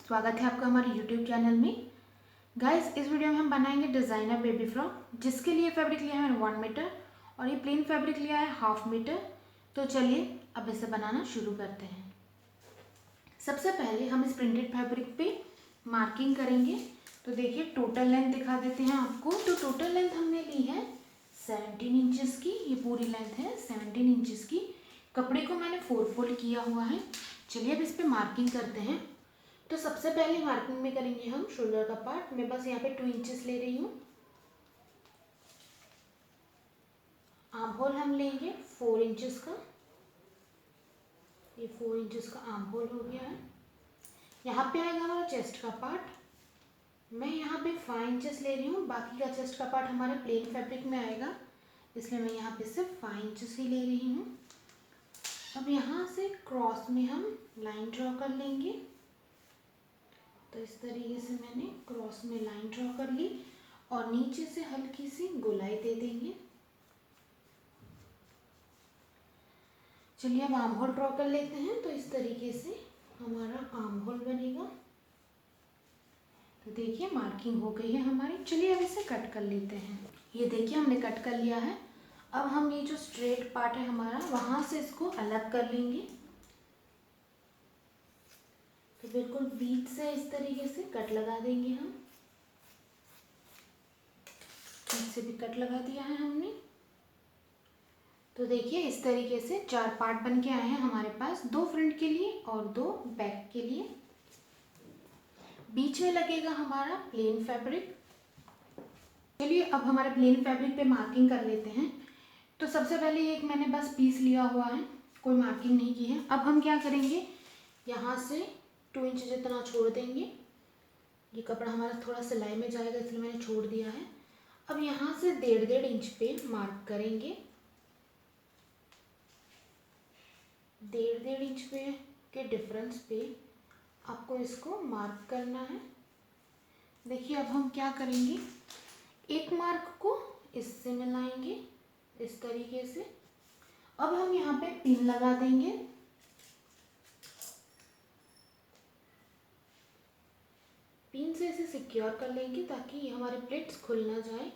स्वागत है आपका हमारे YouTube चैनल में। गाइस, इस वीडियो में हम बनाएंगे डिज़ाइनर बेबी फ्रॉक, जिसके लिए फैब्रिक लिया है मैंने 1 मीटर और ये प्लेन फैब्रिक लिया है 1/2 मीटर। तो चलिए अब इसे बनाना शुरू करते हैं। सबसे पहले हम इस प्रिंटेड फैब्रिक पे मार्किंग करेंगे। तो देखिए टोटल लेंथ दिखा देते हैं आपको। तो टोटल लेंथ हमने ली है 17 इंचज़ की। ये पूरी लेंथ है 17 इंचज़ की। कपड़े को मैंने 4 फोल्ड किया हुआ है। चलिए अब इस पे मार्किंग करते हैं। तो सबसे पहले मार्किंग में करेंगे हम शोल्डर का पार्ट। मैं बस यहाँ पे 2 इंचेस ले रही हूँ। आर्म होल हम लेंगे 4 इंचेस का। ये 4 इंचेस का आर्म होल हो गया है। यहाँ पे आएगा हमारा चेस्ट का पार्ट। मैं यहाँ पे 5 इंचेस ले रही हूँ। बाकी का चेस्ट का पार्ट हमारे प्लेन फैब्रिक में आएगा, इसलिए मैं यहाँ पे सिर्फ 5 इंचेस ही ले रही हूँ। अब यहाँ से क्रॉस में हम लाइन ड्रॉ कर लेंगे। तो इस तरीके से मैंने क्रॉस में लाइन ड्रॉ कर ली और नीचे से हल्की सी गोलाई दे देंगे। चलिए अब आर्म होल ड्रॉ कर लेते हैं। तो इस तरीके से हमारा आर्म होल बनेगा। तो देखिए मार्किंग हो गई है हमारी। चलिए अब इसे कट कर लेते हैं। ये देखिए हमने कट कर लिया है। अब हम ये जो स्ट्रेट पार्ट है हमारा, वहाँ से इसको अलग कर लेंगे। तो बिल्कुल बीच से इस तरीके से कट लगा देंगे हम। बीच से भी कट लगा दिया है हमने। तो देखिए इस तरीके से 4 पार्ट बन के आए हैं हमारे पास, 2 फ्रंट के लिए और 2 बैक के लिए। बीच में लगेगा हमारा प्लेन फैब्रिक। चलिए अब हमारे प्लेन फैब्रिक पे मार्किंग कर लेते हैं। तो सबसे पहले एक मैंने बस पीस लिया हुआ है, कोई मार्किंग नहीं की है। अब हम क्या करेंगे, यहाँ से 2 इंच जितना छोड़ देंगे। ये कपड़ा हमारा थोड़ा सिलाई में जाएगा, इसलिए मैंने छोड़ दिया है। अब यहाँ से 1.5 इंच पे मार्क करेंगे। 1.5 इंच पे के डिफरेंस पे आपको इसको मार्क करना है। देखिए अब हम क्या करेंगे, एक मार्क को इससे मिलाएंगे इस तरीके से। अब हम यहाँ पे पिन लगा देंगे। पिन से इसे सिक्योर कर लेंगे ताकि ये हमारे प्लेट्स खुल ना जाए।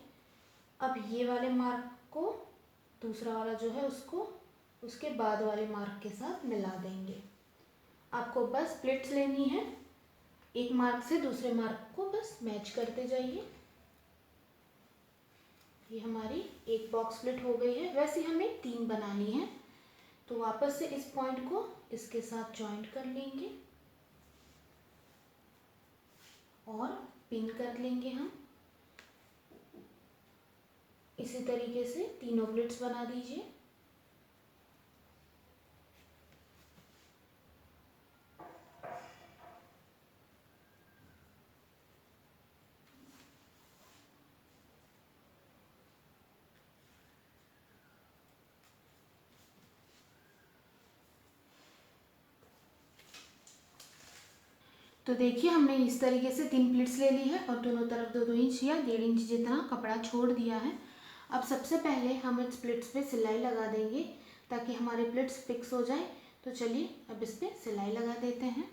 अब ये वाले मार्क को दूसरा वाला जो है उसको उसके बाद वाले मार्क के साथ मिला देंगे। आपको बस प्लेट्स लेनी है, एक मार्क से दूसरे मार्क को बस मैच करते जाइए। ये हमारी एक बॉक्स प्लेट हो गई है। वैसे हमें 3 बनानी है। तो वापस से इस पॉइंट को इसके साथ जॉइंट कर लेंगे और पिन कर लेंगे हम। इसी तरीके से तीनों प्लेट्स बना दीजिए। तो देखिए हमने इस तरीके से 3 प्लेट्स ले ली है और दोनों तरफ 2-2 इंच या 1.5 इंच जितना कपड़ा छोड़ दिया है। अब सबसे पहले हम इस प्लेट्स पे सिलाई लगा देंगे ताकि हमारे प्लेट्स फिक्स हो जाए। तो चलिए अब इस पर सिलाई लगा देते हैं।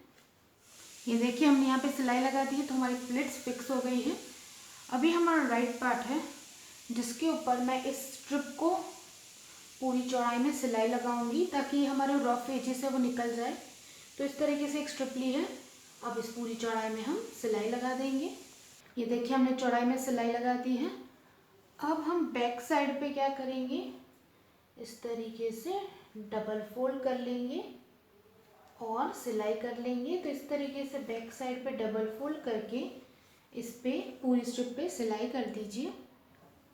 ये देखिए हमने यहाँ पे सिलाई लगा दी है, तो हमारी प्लेट्स फिक्स हो गई हैं। अभी हमारा राइट पार्ट है, जिसके ऊपर मैं इस स्ट्रिप को पूरी चौड़ाई में सिलाई लगाऊंगी ताकि हमारे रफ एजेस है वो निकल जाए। तो इस तरीके से एक स्ट्रिप ली है। अब इस पूरी चौड़ाई में हम सिलाई लगा देंगे। ये देखिए हमने चौड़ाई में सिलाई लगा दी है। अब हम बैक साइड पे क्या करेंगे, इस तरीके से डबल फोल्ड कर लेंगे और सिलाई कर लेंगे। तो इस तरीके से बैक साइड पे डबल फोल्ड करके इस पे पूरी स्ट्रिप पे सिलाई कर दीजिए।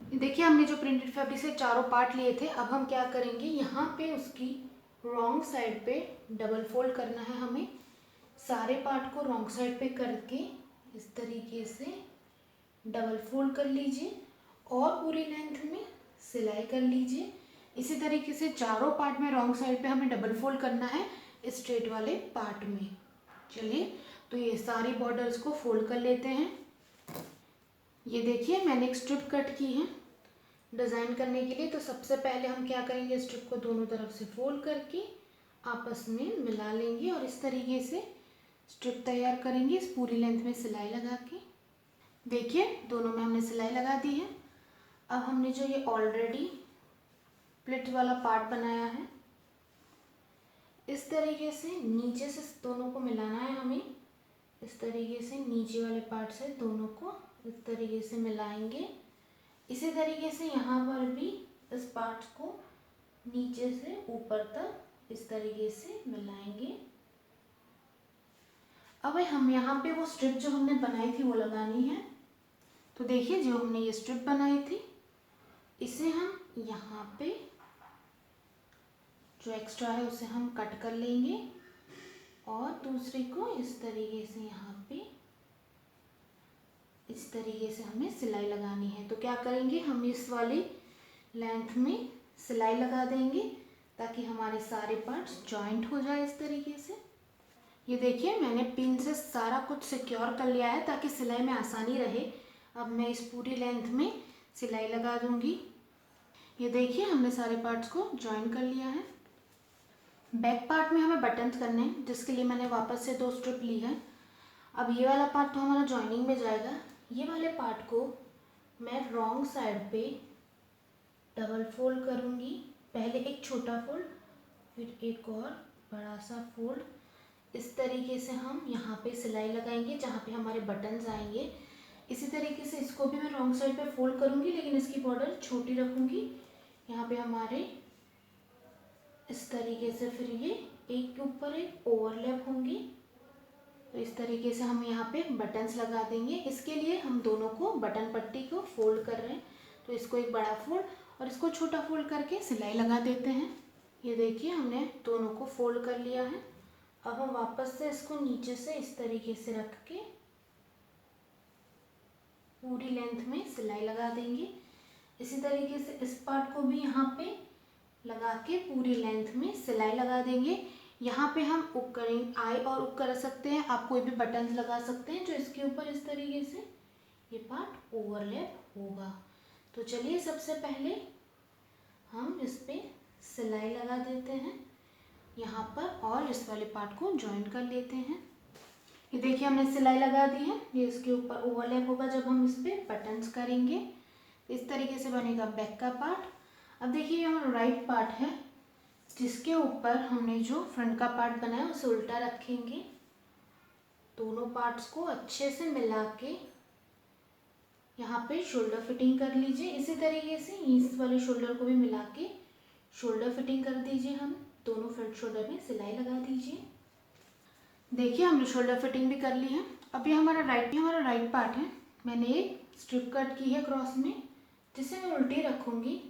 देखिए हमने जो प्रिंटेड फैब्रिक से चारों पार्ट लिए थे, अब हम क्या करेंगे, यहाँ पे उसकी रॉन्ग साइड पे डबल फोल्ड करना है हमें। सारे पार्ट को रॉन्ग साइड पे करके इस तरीके से डबल फोल्ड कर लीजिए और पूरी लेंथ में सिलाई कर लीजिए। इसी तरीके से चारों पार्ट में रॉन्ग साइड पे हमें डबल फोल्ड करना है स्ट्रेट वाले पार्ट में। चलिए तो ये सारी बॉर्डर्स को फोल्ड कर लेते हैं। ये देखिए मैंने एक स्ट्रिप कट की है डिज़ाइन करने के लिए। तो सबसे पहले हम क्या करेंगे, स्ट्रिप को दोनों तरफ से फोल्ड करके आपस में मिला लेंगे और इस तरीके से स्ट्रिप तैयार करेंगे इस पूरी लेंथ में सिलाई लगा के। देखिए दोनों में हमने सिलाई लगा दी है। अब हमने जो ये ऑलरेडी प्लिट वाला पार्ट बनाया है, इस तरीके से नीचे से दोनों को मिलाना है हमें। इस तरीके से नीचे वाले पार्ट से दोनों को इस तरीके से मिलाएंगे। इसी तरीके से यहाँ पर भी इस पार्ट को नीचे से ऊपर तक इस तरीके से मिलाएंगे। अब हम यहाँ पे वो स्ट्रिप जो हमने बनाई थी वो लगानी है। तो देखिए जो हमने ये स्ट्रिप बनाई थी, इसे हम यहाँ पे जो एक्स्ट्रा है उसे हम कट कर लेंगे और दूसरे को इस तरीके से यहाँ पे इस तरीके से हमें सिलाई लगानी है। तो क्या करेंगे, हम इस वाली लेंथ में सिलाई लगा देंगे ताकि हमारे सारे पार्ट्स जॉइंट हो जाए इस तरीके से। ये देखिए मैंने पिन से सारा कुछ सिक्योर कर लिया है ताकि सिलाई में आसानी रहे। अब मैं इस पूरी लेंथ में सिलाई लगा दूंगी। ये देखिए हमने सारे पार्ट्स को जॉइन कर लिया है। बैक पार्ट में हमें बटन्स करने हैं, जिसके लिए मैंने वापस से 2 स्ट्रिप ली है। अब ये वाला पार्ट तो हमारा जॉइनिंग में जाएगा। ये वाले पार्ट को मैं रॉन्ग साइड पे डबल फोल्ड करूँगी। पहले एक छोटा फोल्ड, फिर एक और बड़ा सा फोल्ड। इस तरीके से हम यहाँ पे सिलाई लगाएंगे जहाँ पे हमारे बटन्स आएंगे। इसी तरीके से इसको भी मैं रॉन्ग साइड पे फोल्ड करूँगी, लेकिन इसकी बॉर्डर छोटी रखूँगी। यहाँ पे हमारे इस तरीके से फिर ये एक के ऊपर एक ओवरलैप होंगी। तो इस तरीके से हम यहाँ पे बटन्स लगा देंगे। इसके लिए हम दोनों को बटन पट्टी को फोल्ड कर रहे हैं, तो इसको एक बड़ा फोल्ड और इसको छोटा फोल्ड करके सिलाई लगा देते हैं। ये देखिए हमने दोनों को फोल्ड कर लिया है। अब हम वापस से इसको नीचे से इस तरीके से रख के पूरी लेंथ में सिलाई लगा देंगे। इसी तरीके से इस पार्ट को भी यहाँ पे लगा के पूरी लेंथ में सिलाई लगा देंगे। यहाँ पे हम हुक करेंगे, आई और हुक कर सकते हैं। आप कोई भी बटन्स लगा सकते हैं जो इसके ऊपर इस तरीके से ये पार्ट ओवरलैप होगा। तो चलिए सबसे पहले हम इस पे सिलाई लगा देते हैं यहाँ पर और इस वाले पार्ट को जॉइन कर लेते हैं। ये देखिए हमने सिलाई लगा दी है। ये इसके ऊपर ओवरलैप होगा जब हम इस पे बटन्स करेंगे। इस तरीके से बनेगा बैक का पार्ट। अब देखिए ये हमारा राइट पार्ट है, जिसके ऊपर हमने जो फ्रंट का पार्ट बनाया उसे उल्टा रखेंगे। दोनों पार्ट्स को अच्छे से मिला के यहाँ पे शोल्डर फिटिंग कर लीजिए। इसी तरीके से इस वाले शोल्डर को भी मिला के शोल्डर फिटिंग कर दीजिए। हम दोनों फ्रंट शोल्डर में सिलाई लगा दीजिए। देखिए हमने शोल्डर फिटिंग भी कर ली है। अब ये हमारा राइट पार्ट है। मैंने एक स्ट्रिप कट की है क्रॉस में, जिसे मैं उल्टी रखूँगी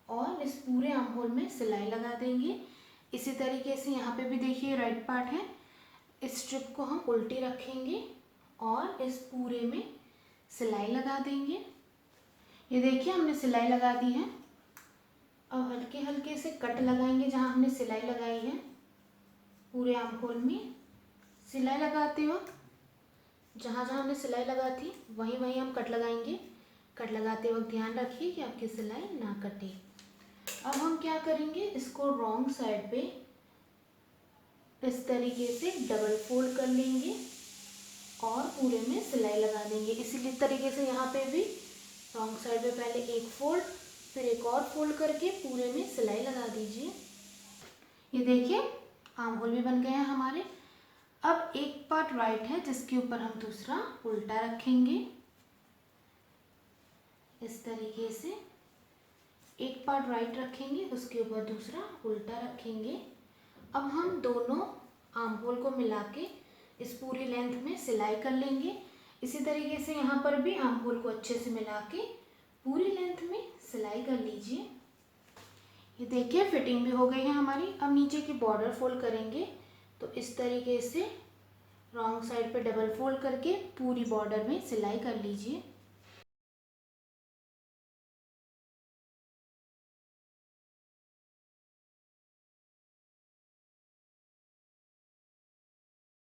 और इस पूरे आर्म होल में सिलाई लगा देंगे। इसी तरीके से यहाँ पे भी देखिए राइट पार्ट है। इस स्ट्रिप को हम उल्टी रखेंगे और इस पूरे में सिलाई लगा देंगे। ये देखिए हमने सिलाई लगा दी है। अब हल्के हल्के से कट लगाएंगे जहाँ हमने सिलाई लगाई है। पूरे आर्म होल में सिलाई लगाते वक्त जहाँ जहाँ हमने सिलाई लगा थी वहीं वहीं हम कट लगाएंगे। कट लगाते वक्त ध्यान रखिए कि आपकी सिलाई ना कटे। अब हम क्या करेंगे, इसको रॉन्ग साइड पे इस तरीके से डबल फोल्ड कर लेंगे और पूरे में सिलाई लगा देंगे। इसी तरीके से यहाँ पे भी रॉन्ग साइड पे पहले एक फोल्ड, फिर एक और फोल्ड करके पूरे में सिलाई लगा दीजिए। ये देखिए आर्म होल भी बन गए हैं हमारे। अब एक पार्ट राइट है जिसके ऊपर हम दूसरा उल्टा रखेंगे। इस तरीके से एक पार्ट राइट रखेंगे, उसके ऊपर दूसरा उल्टा रखेंगे। अब हम दोनों आर्म होल को मिला के इस पूरी लेंथ में सिलाई कर लेंगे। इसी तरीके से यहाँ पर भी आर्म होल को अच्छे से मिला के पूरी लेंथ में सिलाई कर लीजिए। ये देखिए फिटिंग भी हो गई है हमारी। अब नीचे की बॉर्डर फोल्ड करेंगे, तो इस तरीके से रॉन्ग साइड पे डबल फोल्ड करके पूरी बॉर्डर में सिलाई कर लीजिए।